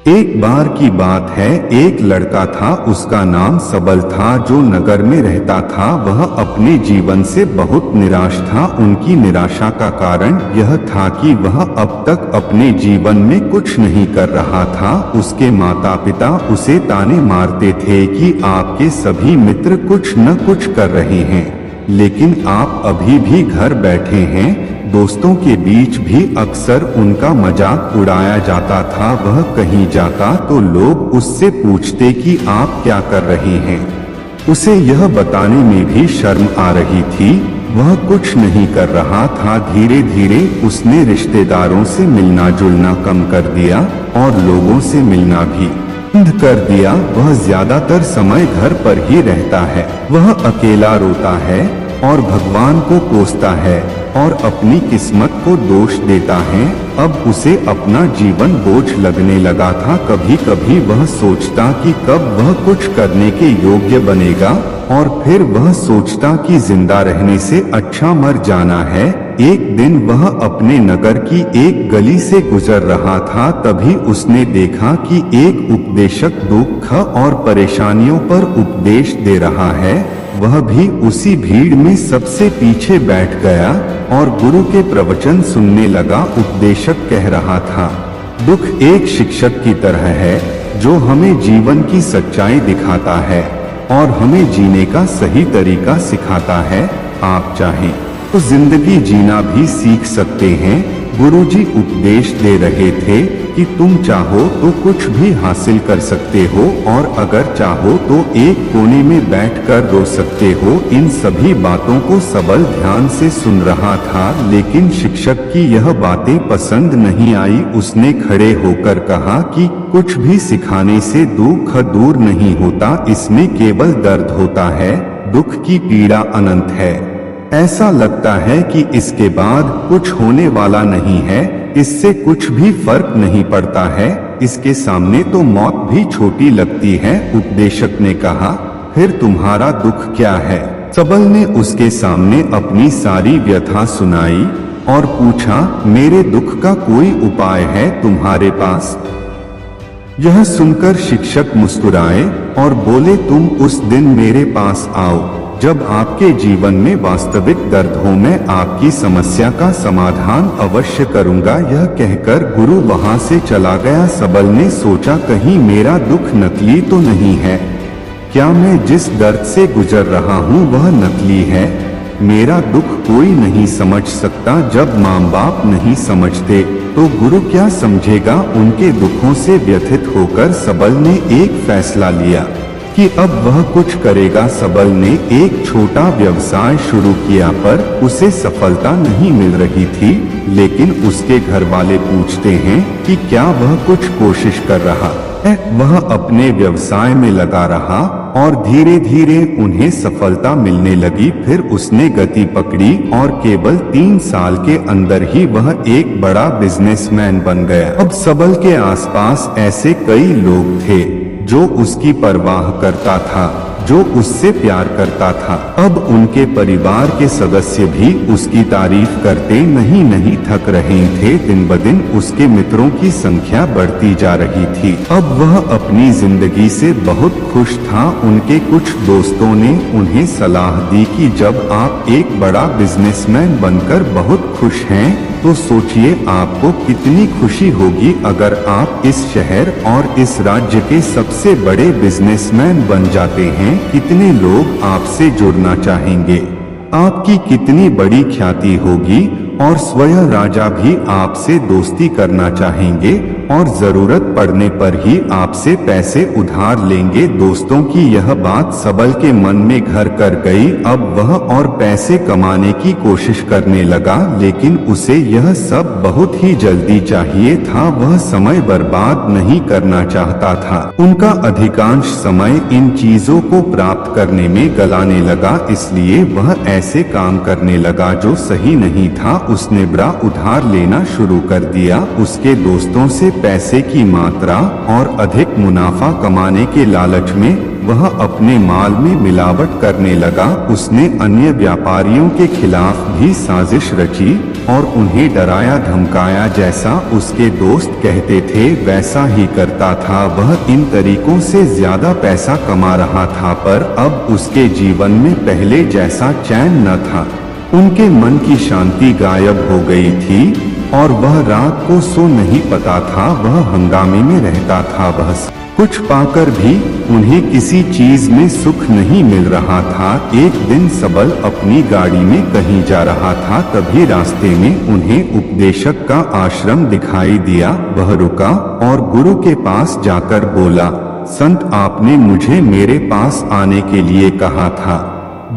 एक बार की बात है, एक लड़का था, उसका नाम सबल था, जो नगर में रहता था। वह अपने जीवन से बहुत निराश था। उनकी निराशा का कारण यह था कि वह अब तक अपने जीवन में कुछ नहीं कर रहा था। उसके माता पिता उसे ताने मारते थे कि आपके सभी मित्र कुछ न कुछ कर रहे हैं, लेकिन आप अभी भी घर बैठे हैं। दोस्तों के बीच भी अक्सर उनका मजाक उड़ाया जाता था। वह कहीं जाता तो लोग उससे पूछते कि आप क्या कर रहे हैं। उसे यह बताने में भी शर्म आ रही थी। वह कुछ नहीं कर रहा था। धीरे धीरे उसने रिश्तेदारों से मिलना जुलना कम कर दिया और लोगों से मिलना भी बंद कर दिया। वह ज्यादातर समय घर पर ही रहता है। वह अकेला रोता है और भगवान को कोसता है और अपनी किस्मत को दोष देता है। अब उसे अपना जीवन बोझ लगने लगा था। कभी कभी वह सोचता कि कब वह कुछ करने के योग्य बनेगा, और फिर वह सोचता कि जिंदा रहने से अच्छा मर जाना है। एक दिन वह अपने नगर की एक गली से गुजर रहा था। तभी उसने देखा कि एक उपदेशक दुख और परेशानियों पर उपदेश दे रहा है। वह भी उसी भीड़ में सबसे पीछे बैठ गया और गुरु के प्रवचन सुनने लगा। उपदेशक कह रहा था, दुख एक शिक्षक की तरह है जो हमें जीवन की सच्चाई दिखाता है और हमें जीने का सही तरीका सिखाता है। आप चाहें तो जिंदगी जीना भी सीख सकते हैं। गुरुजी उपदेश दे रहे थे कि तुम चाहो तो कुछ भी हासिल कर सकते हो, और अगर चाहो तो एक कोने में बैठकर रो सकते हो। इन सभी बातों को सबल ध्यान से सुन रहा था, लेकिन शिक्षक की यह बातें पसंद नहीं आई। उसने खड़े होकर कहा कि कुछ भी सिखाने से दुख दूर नहीं होता, इसमें केवल दर्द होता है। दुख की पीड़ा अनंत है। ऐसा लगता है कि इसके बाद कुछ होने वाला नहीं है, इससे कुछ भी फर्क नहीं पड़ता है, इसके सामने तो मौत भी छोटी लगती है। उपदेशक ने कहा, फिर तुम्हारा दुख क्या है? सबल ने उसके सामने अपनी सारी व्यथा सुनाई और पूछा, मेरे दुख का कोई उपाय है तुम्हारे पास? यह सुनकर शिक्षक मुस्कुराए और बोले, तुम उस दिन मेरे पास आओ जब आपके जीवन में वास्तविक दर्द हो। मैं आपकी समस्या का समाधान अवश्य करूंगा। यह कहकर गुरु वहां से चला गया। सबल ने सोचा, कहीं मेरा दुख नकली तो नहीं है? क्या मैं जिस दर्द से गुजर रहा हूँ वह नकली है? मेरा दुख कोई नहीं समझ सकता। जब माँ बाप नहीं समझते तो गुरु क्या समझेगा? उनके दुखों से व्यथित होकर सबल ने एक फैसला लिया कि अब वह कुछ करेगा। सबल ने एक छोटा व्यवसाय शुरू किया, पर उसे सफलता नहीं मिल रही थी। लेकिन उसके घर वाले पूछते हैं कि क्या वह कुछ कोशिश कर रहा है? वह अपने व्यवसाय में लगा रहा और धीरे धीरे उन्हें सफलता मिलने लगी। फिर उसने गति पकड़ी और केवल 3 साल के अंदर ही वह एक बड़ा बिजनेसमैन बन गया। अब सबल के आसपास ऐसे कई लोग थे जो उसकी परवाह करता था, जो उससे प्यार करता था। अब उनके परिवार के सदस्य भी उसकी तारीफ करते नहीं थक रहे थे। दिन ब दिन उसके मित्रों की संख्या बढ़ती जा रही थी। अब वह अपनी जिंदगी से बहुत खुश था। उनके कुछ दोस्तों ने उन्हें सलाह दी कि जब आप एक बड़ा बिजनेसमैन बनकर बहुत खुश हैं, तो सोचिए आपको कितनी खुशी होगी अगर आप इस शहर और इस राज्य के सबसे बड़े बिजनेसमैन बन जाते हैं। कितने लोग आपसे जुड़ना चाहेंगे, आपकी कितनी बड़ी ख्याति होगी, और स्वयं राजा भी आपसे दोस्ती करना चाहेंगे और जरूरत पड़ने पर ही आपसे पैसे उधार लेंगे। दोस्तों की यह बात सबल के मन में घर कर गई। अब वह और पैसे कमाने की कोशिश करने लगा, लेकिन उसे यह सब बहुत ही जल्दी चाहिए था। वह समय बर्बाद नहीं करना चाहता था। उनका अधिकांश समय इन चीजों को प्राप्त करने में गलाने लगा, इसलिए वह ऐसे काम करने लगा जो सही नहीं था। उसने बड़ा उधार लेना शुरू कर दिया। उसके दोस्तों से पैसे की मात्रा और अधिक मुनाफा कमाने के लालच में वह अपने माल में मिलावट करने लगा। उसने अन्य व्यापारियों के खिलाफ भी साजिश रची और उन्हें डराया धमकाया। जैसा उसके दोस्त कहते थे वैसा ही करता था। वह इन तरीकों से ज्यादा पैसा कमा रहा था, पर अब उसके जीवन में पहले जैसा चैन न था। उनके मन की शांति गायब हो गई थी और वह रात को सो नहीं पाता था। वह हंगामे में रहता था। वह कुछ पाकर भी उन्हें किसी चीज में सुख नहीं मिल रहा था। एक दिन सबल अपनी गाड़ी में कहीं जा रहा था, तभी रास्ते में उन्हें उपदेशक का आश्रम दिखाई दिया। वह रुका और गुरु के पास जाकर बोला, संत आपने मुझे मेरे पास आने के लिए कहा था।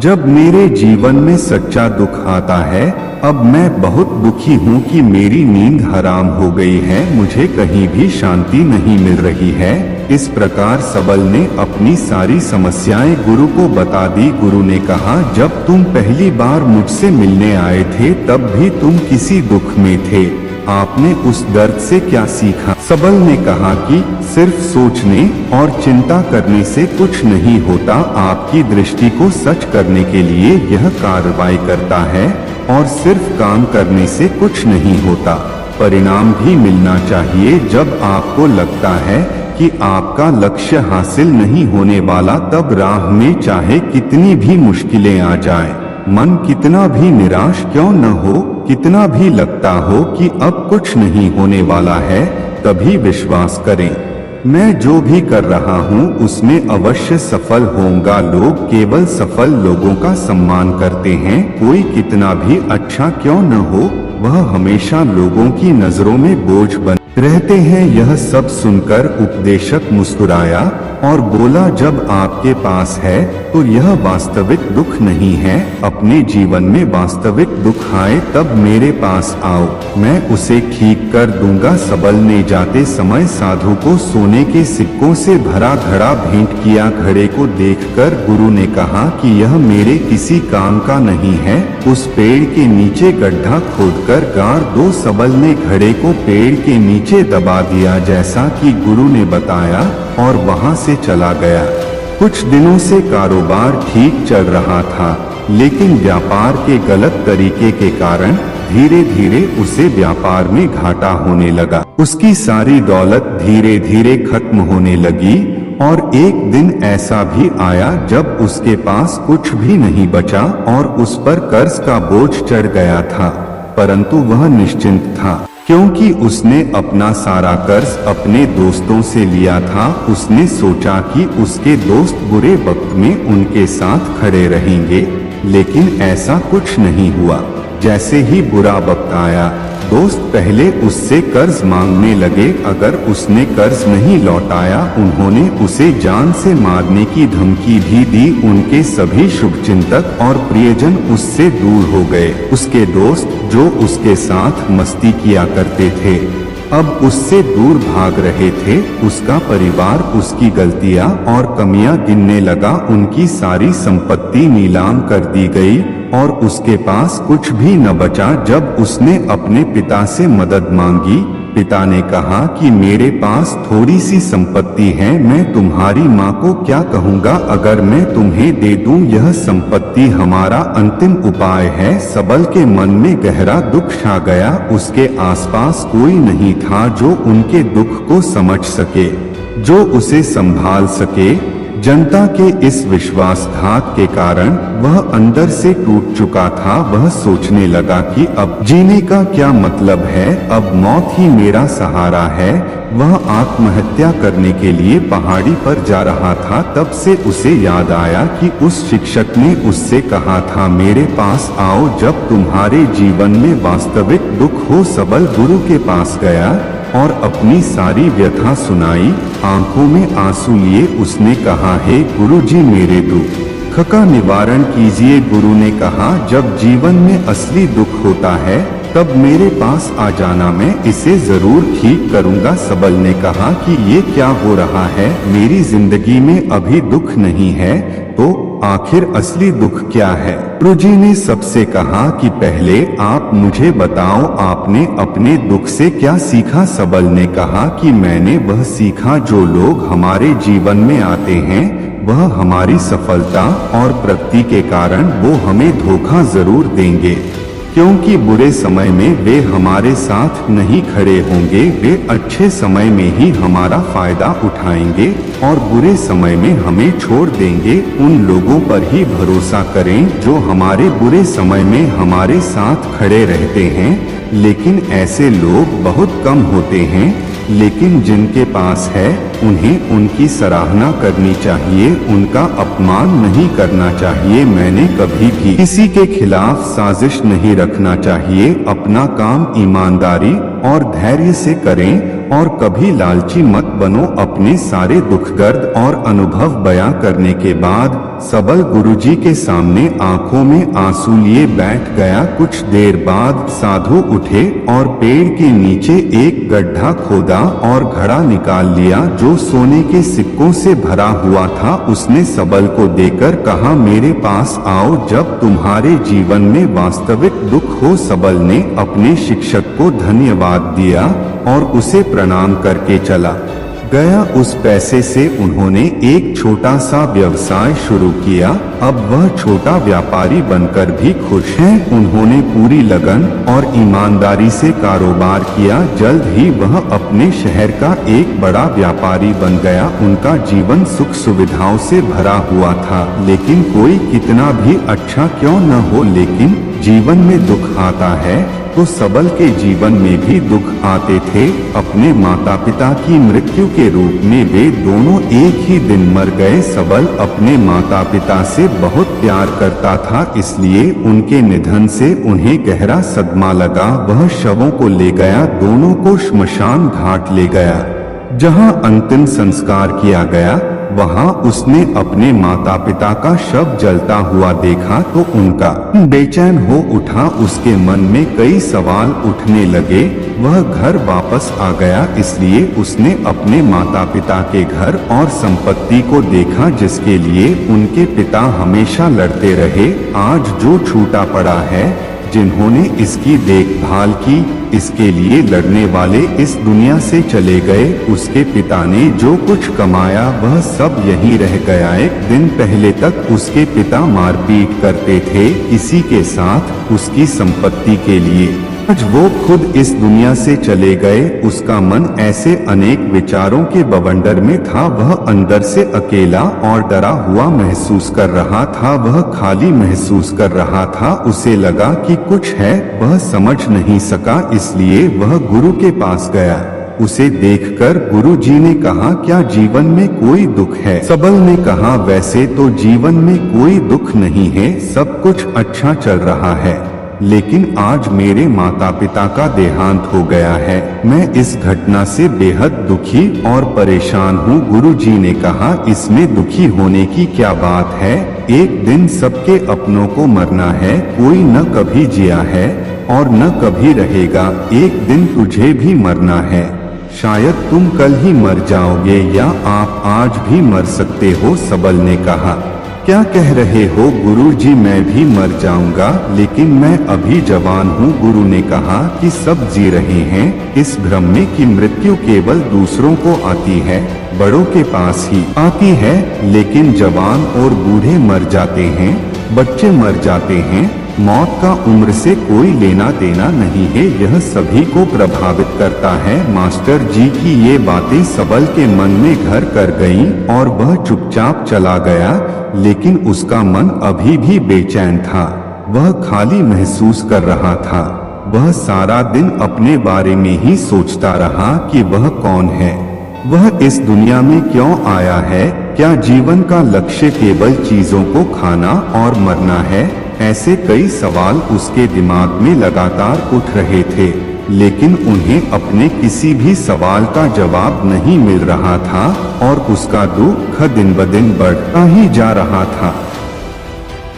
जब मेरे जीवन में सच्चा दुख आता है, अब मैं बहुत दुखी हूँ कि मेरी नींद हराम हो गई है, मुझे कहीं भी शांति नहीं मिल रही है। इस प्रकार सबल ने अपनी सारी समस्याएं गुरु को बता दी। गुरु ने कहा, जब तुम पहली बार मुझसे मिलने आए थे तब भी तुम किसी दुख में थे, आपने उस दर्द से क्या सीखा? सबल ने कहा कि सिर्फ सोचने और चिंता करने से कुछ नहीं होता। आपकी दृष्टि को सच करने के लिए यह कार्रवाई करता है और सिर्फ काम करने से कुछ नहीं होता। परिणाम भी मिलना चाहिए। जब आपको लगता है कि आपका लक्ष्य हासिल नहीं होने वाला, तब राह में चाहे कितनी भी मुश्किलें आ जाएं, मन कितना भी निराश क्यों न हो, कितना भी लगता हो कि अब कुछ नहीं होने वाला है, तभी विश्वास करें, मैं जो भी कर रहा हूँ उसमें अवश्य सफल होऊंगा। लोग केवल सफल लोगों का सम्मान करते हैं। कोई कितना भी अच्छा क्यों न हो, वह हमेशा लोगों की नजरों में बोझ बन रहते हैं। यह सब सुनकर उपदेशक मुस्कुराया और बोला, जब आपके पास है तो यह वास्तविक दुख नहीं है। अपने जीवन में वास्तविक दुख आए तब मेरे पास आओ, मैं उसे ठीक कर दूंगा। सबल ने जाते समय साधु को सोने के सिक्कों से भरा घड़ा भेंट किया। घड़े को देखकर गुरु ने कहा कि यह मेरे किसी काम का नहीं है, उस पेड़ के नीचे गड्ढा खोदकर गाड़ दो। सबल ने घड़े को पेड़ के नीचे दबा दिया जैसा कि गुरु ने बताया और वहां से चला गया। कुछ दिनों से कारोबार ठीक चल रहा था, लेकिन व्यापार के गलत तरीके के कारण धीरे धीरे उसे व्यापार में घाटा होने लगा। उसकी सारी दौलत धीरे धीरे खत्म होने लगी और एक दिन ऐसा भी आया जब उसके पास कुछ भी नहीं बचा और उस पर कर्ज का बोझ चढ़ गया था। परंतु वह निश्चिंत था, क्योंकि उसने अपना सारा कर्ज अपने दोस्तों से लिया था। उसने सोचा कि उसके दोस्त बुरे वक्त में उनके साथ खड़े रहेंगे, लेकिन ऐसा कुछ नहीं हुआ। जैसे ही बुरा वक्त आया, दोस्त पहले उससे कर्ज मांगने लगे। अगर उसने कर्ज नहीं लौटाया, उन्होंने उसे जान से मारने की धमकी भी दी। उनके सभी शुभचिंतक और प्रियजन उससे दूर हो गए। उसके दोस्त जो उसके साथ मस्ती किया करते थे, अब उससे दूर भाग रहे थे। उसका परिवार उसकी गलतियां और कमियां गिनने लगा। उनकी सारी संपत्ति नीलाम कर दी गई और उसके पास कुछ भी न बचा। जब उसने अपने पिता से मदद मांगी, पिता ने कहा कि मेरे पास थोड़ी सी संपत्ति है, मैं तुम्हारी माँ को क्या कहूँगा अगर मैं तुम्हें दे दूं? यह संपत्ति हमारा अंतिम उपाय है। सबल के मन में गहरा दुख छा गया। उसके आसपास कोई नहीं था जो उनके दुख को समझ सके, जो उसे संभाल सके। जनता के इस विश्वासघात के कारण वह अंदर से टूट चुका था। वह सोचने लगा कि अब जीने का क्या मतलब है, अब मौत ही मेरा सहारा है। वह आत्महत्या करने के लिए पहाड़ी पर जा रहा था। तब से उसे याद आया कि उस शिक्षक ने उससे कहा था, मेरे पास आओ जब तुम्हारे जीवन में वास्तविक दुख हो। सबल गुरु के पास गया और अपनी सारी व्यथा सुनाई। आंखों में आंसू लिए उसने कहा, हे गुरुजी, मेरे दुख का निवारण कीजिए। गुरु ने कहा, जब जीवन में असली दुख होता है तब मेरे पास आ जाना, मैं इसे जरूर ठीक करूंगा। सबल ने कहा कि ये क्या हो रहा है, मेरी जिंदगी में अभी दुख नहीं है, तो आखिर असली दुख क्या है? गुरुजी ने सबसे कहा कि पहले आप मुझे बताओ, आपने अपने दुख से क्या सीखा? सबल ने कहा कि मैंने वह सीखा जो लोग हमारे जीवन में आते हैं वह हमारी सफलता और प्रगति के कारण वो हमें धोखा जरूर देंगे, क्योंकि बुरे समय में वे हमारे साथ नहीं खड़े होंगे। वे अच्छे समय में ही हमारा फायदा उठाएंगे और बुरे समय में हमें छोड़ देंगे। उन लोगों पर ही भरोसा करें जो हमारे बुरे समय में हमारे साथ खड़े रहते हैं, लेकिन ऐसे लोग बहुत कम होते हैं। लेकिन जिनके पास है उन्हें उनकी सराहना करनी चाहिए, उनका अपमान नहीं करना चाहिए। मैंने कभी भी किसी के खिलाफ साजिश नहीं रखना चाहिए। अपना काम ईमानदारी और धैर्य से करें और कभी लालची मत बनो। अपने सारे दुख दर्द और अनुभव बयां करने के बाद सबल गुरुजी के सामने आंखों में आंसू लिए बैठ गया। कुछ देर बाद साधु उठे और पेड़ के नीचे एक गड्ढा खोदा और घड़ा निकाल लिया जो सोने के सिक्कों से भरा हुआ था। उसने सबल को देकर कहा, मेरे पास आओ जब तुम्हारे जीवन में वास्तविक दुख हो। सबल ने अपने शिक्षक को धन्यवाद दिया और उसे प्रणाम करके चला गया। उस पैसे से उन्होंने एक छोटा सा व्यवसाय शुरू किया। अब वह छोटा व्यापारी बनकर भी खुश हैं। उन्होंने पूरी लगन और ईमानदारी से कारोबार किया। जल्द ही वह अपने शहर का एक बड़ा व्यापारी बन गया। उनका जीवन सुख सुविधाओं से भरा हुआ था। लेकिन कोई कितना भी अच्छा क्यों न हो, लेकिन जीवन में दुख आता है तो सबल के जीवन में भी दुख आते थे। अपने माता पिता की मृत्यु के रूप में वे दोनों एक ही दिन मर गए। सबल अपने माता पिता से बहुत प्यार करता था, इसलिए उनके निधन से उन्हें गहरा सदमा लगा। वह शवों को ले गया, दोनों को श्मशान घाट ले गया जहां अंतिम संस्कार किया गया। वहां उसने अपने माता पिता का शव जलता हुआ देखा तो उनका बेचैन हो उठा। उसके मन में कई सवाल उठने लगे। वह घर वापस आ गया, इसलिए उसने अपने माता पिता के घर और संपत्ति को देखा जिसके लिए उनके पिता हमेशा लड़ते रहे। आज जो छूटा पड़ा है, जिन्होंने इसकी देखभाल की, इसके लिए लड़ने वाले इस दुनिया से चले गए। उसके पिता ने जो कुछ कमाया वह सब यहीं रह गया। एक दिन पहले तक उसके पिता मारपीट करते थे किसी के साथ उसकी संपत्ति के लिए। आज वो खुद इस दुनिया से चले गए। उसका मन ऐसे अनेक विचारों के बवंडर में था। वह अंदर से अकेला और डरा हुआ महसूस कर रहा था। वह खाली महसूस कर रहा था। उसे लगा कि कुछ है, वह समझ नहीं सका, इसलिए वह गुरु के पास गया। उसे देखकर गुरुजी ने कहा, क्या जीवन में कोई दुख है? सबल ने कहा, वैसे तो जीवन में कोई दुख नहीं है, सब कुछ अच्छा चल रहा है, लेकिन आज मेरे माता पिता का देहांत हो गया है। मैं इस घटना से बेहद दुखी और परेशान हूँ। गुरुजी ने कहा, इसमें दुखी होने की क्या बात है? एक दिन सबके अपनों को मरना है। कोई न कभी जिया है और न कभी रहेगा। एक दिन तुझे भी मरना है। शायद तुम कल ही मर जाओगे या आप आज भी मर सकते हो। सबल ने कहा, क्या कह रहे हो गुरुजी? मैं भी मर जाऊंगा, लेकिन मैं अभी जवान हूँ। गुरु ने कहा कि सब जी रहे हैं इस भ्रम में कि मृत्यु केवल दूसरों को आती है, बड़ों के पास ही आती है, लेकिन जवान और बूढ़े मर जाते हैं, बच्चे मर जाते हैं। मौत का उम्र से कोई लेना देना नहीं है, यह सभी को प्रभावित करता है। मास्टर जी की ये बातें सबल के मन में घर कर गईं और वह चुपचाप चला गया, लेकिन उसका मन अभी भी बेचैन था। वह खाली महसूस कर रहा था। वह सारा दिन अपने बारे में ही सोचता रहा कि वह कौन है, वह इस दुनिया में क्यों आया है, क्या जीवन का लक्ष्य केवल चीजों को खाना और मरना है? ऐसे कई सवाल उसके दिमाग में लगातार उठ रहे थे, लेकिन उन्हें अपने किसी भी सवाल का जवाब नहीं मिल रहा था और उसका दुख दिन ब दिन बढ़ता ही जा रहा था।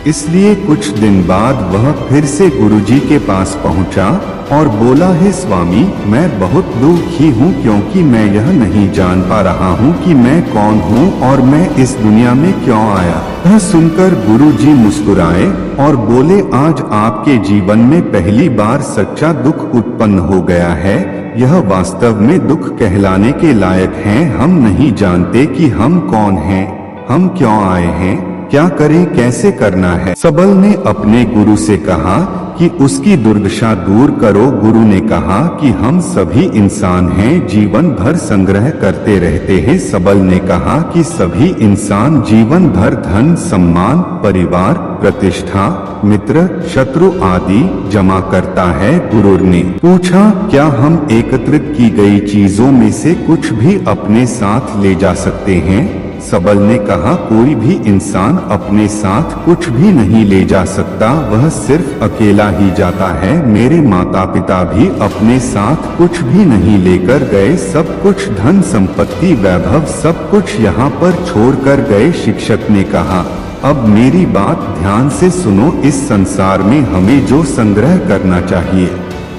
इसलिए कुछ दिन बाद वह फिर से गुरुजी के पास पहुंचा और बोला, हे स्वामी, मैं बहुत दुखी हूँ क्योंकि मैं यह नहीं जान पा रहा हूँ कि मैं कौन हूँ और मैं इस दुनिया में क्यों आया। यह सुनकर गुरुजी मुस्कुराए और बोले, आज आपके जीवन में पहली बार सच्चा दुख उत्पन्न हो गया है। यह वास्तव में दुख कहलाने के लायक है। हम नहीं जानते कि हम कौन हैं, हम क्यों आए हैं, क्या करें, कैसे करना है। सबल ने अपने गुरु से कहा कि उसकी दुर्दशा दूर करो। गुरु ने कहा कि हम सभी इंसान हैं, जीवन भर संग्रह करते रहते हैं। सबल ने कहा कि सभी इंसान जीवन भर धन, सम्मान, परिवार, प्रतिष्ठा, मित्र, शत्रु आदि जमा करता है। गुरु ने पूछा, क्या हम एकत्रित की गई चीजों में से कुछ भी अपने साथ ले जा सकते हैं। सबल ने कहा, कोई भी इंसान अपने साथ कुछ भी नहीं ले जा सकता, वह सिर्फ अकेला ही जाता है। मेरे माता पिता भी अपने साथ कुछ भी नहीं लेकर गए, सब कुछ धन संपत्ति वैभव सब कुछ यहाँ पर छोड़कर गए। शिक्षक ने कहा, अब मेरी बात ध्यान से सुनो, इस संसार में हमें जो संग्रह करना चाहिए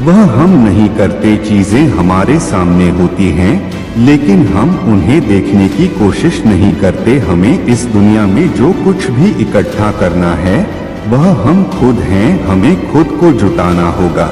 वह हम नहीं करते। चीजें हमारे सामने होती हैं लेकिन हम उन्हें देखने की कोशिश नहीं करते। हमें इस दुनिया में जो कुछ भी इकट्ठा करना है वह हम खुद हैं, हमें खुद को जुटाना होगा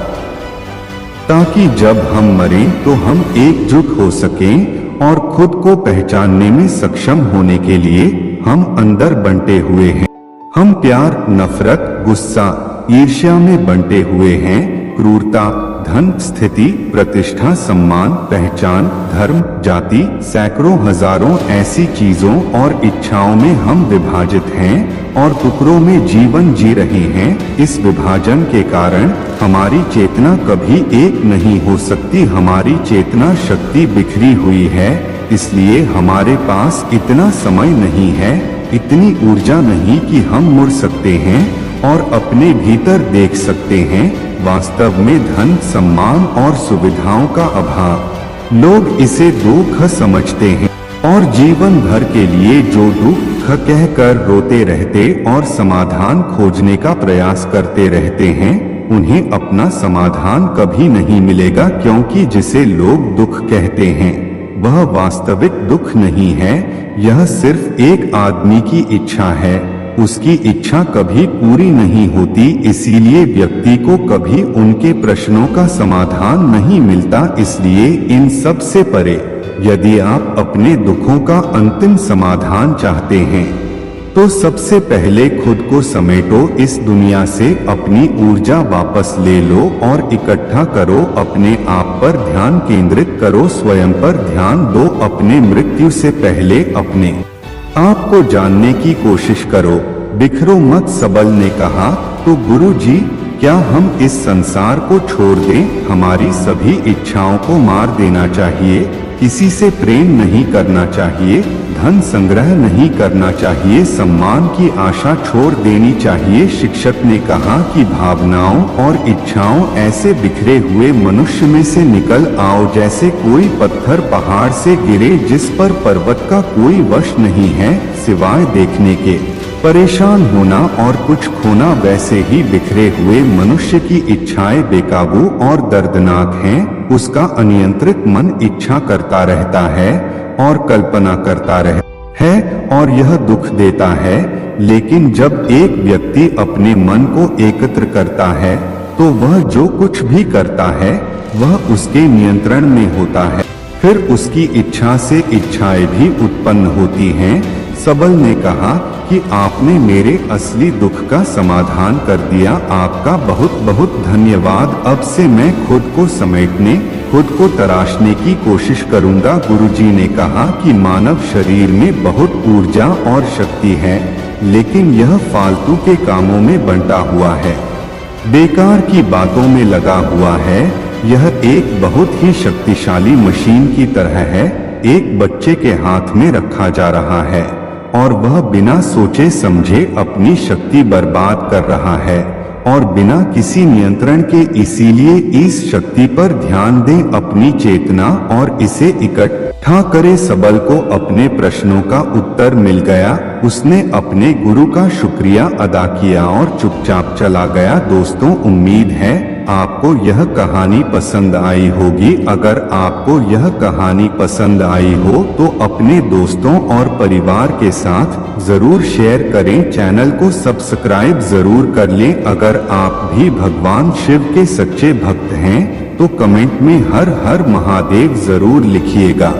ताकि जब हम मरें तो हम एकजुट हो सकें और खुद को पहचानने में सक्षम होने के लिए हम अंदर बंटे हुए हैं। हम प्यार, नफरत, गुस्सा, ईर्ष्या में बंटे हुए हैं। क्रूरता, धन, स्थिति, प्रतिष्ठा, सम्मान, पहचान, धर्म, जाति, सैकड़ों हजारों ऐसी चीजों और इच्छाओं में हम विभाजित हैं और टुकड़ों में जीवन जी रहे हैं। इस विभाजन के कारण हमारी चेतना कभी एक नहीं हो सकती। हमारी चेतना शक्ति बिखरी हुई है, इसलिए हमारे पास इतना समय नहीं है, इतनी ऊर्जा नहीं कि हम मुड़ सकते हैं और अपने भीतर देख सकते हैं। वास्तव में धन, सम्मान और सुविधाओं का अभाव, लोग इसे दुख समझते हैं और जीवन भर के लिए जो दुख कहकर रोते रहते और समाधान खोजने का प्रयास करते रहते हैं, उन्हें अपना समाधान कभी नहीं मिलेगा, क्योंकि जिसे लोग दुख कहते हैं वह वास्तविक दुख नहीं है। यह सिर्फ एक आदमी की इच्छा है, उसकी इच्छा कभी पूरी नहीं होती, इसीलिए व्यक्ति को कभी उनके प्रश्नों का समाधान नहीं मिलता। इसलिए इन सब से परे, यदि आप अपने दुखों का अंतिम समाधान चाहते हैं तो सबसे पहले खुद को समेटो, इस दुनिया से अपनी ऊर्जा वापस ले लो और इकट्ठा करो। अपने आप पर ध्यान केंद्रित करो, स्वयं पर ध्यान दो। अपने मृत्यु से पहले अपने आप को जानने की कोशिश करो, बिखरो मत। सबल ने कहा, तो गुरु जी, क्या हम इस संसार को छोड़ दें? हमारी सभी इच्छाओं को मार देना चाहिए, किसी से प्रेम नहीं करना चाहिए, धन संग्रह नहीं करना चाहिए, सम्मान की आशा छोड़ देनी चाहिए। शिक्षक ने कहा कि भावनाओं और इच्छाओं ऐसे बिखरे हुए मनुष्य में से निकल आओ जैसे कोई पत्थर पहाड़ से गिरे जिस पर पर्वत का कोई वश नहीं है सिवाय देखने के। परेशान होना और कुछ खोना वैसे ही बिखरे हुए मनुष्य की इच्छाएं बेकाबू और दर्दनाक हैं। उसका अनियंत्रित मन इच्छा करता रहता है और कल्पना करता है और यह दुख देता है। लेकिन जब एक व्यक्ति अपने मन को एकत्र करता है तो वह जो कुछ भी करता है वह उसके नियंत्रण में होता है। फिर उसकी इच्छा से इच्छाएं भी उत्पन्न होती हैं। सबल ने कहा कि आपने मेरे असली दुख का समाधान कर दिया, आपका बहुत बहुत धन्यवाद। अब से मैं खुद को समेटने, खुद को तराशने की कोशिश करूंगा। गुरुजी ने कहा कि मानव शरीर में बहुत ऊर्जा और शक्ति है, लेकिन यह फालतू के कामों में बंटा हुआ है, बेकार की बातों में लगा हुआ है। यह एक बहुत ही शक्तिशाली मशीन की तरह है, एक बच्चे के हाथ में रखा जा रहा है और वह बिना सोचे समझे अपनी शक्ति बर्बाद कर रहा है और बिना किसी नियंत्रण के। इसीलिए इस शक्ति पर ध्यान दें, अपनी चेतना, और इसे इकट्ठा करें। सबल को अपने प्रश्नों का उत्तर मिल गया। उसने अपने गुरु का शुक्रिया अदा किया और चुपचाप चला गया। दोस्तों, उम्मीद है आपको यह कहानी पसंद आई होगी। अगर आपको यह कहानी पसंद आई हो तो अपने दोस्तों और परिवार के साथ जरूर शेयर करें। चैनल को सब्सक्राइब जरूर कर लें। अगर आप भी भगवान शिव के सच्चे भक्त हैं तो कमेंट में हर हर महादेव जरूर लिखिएगा।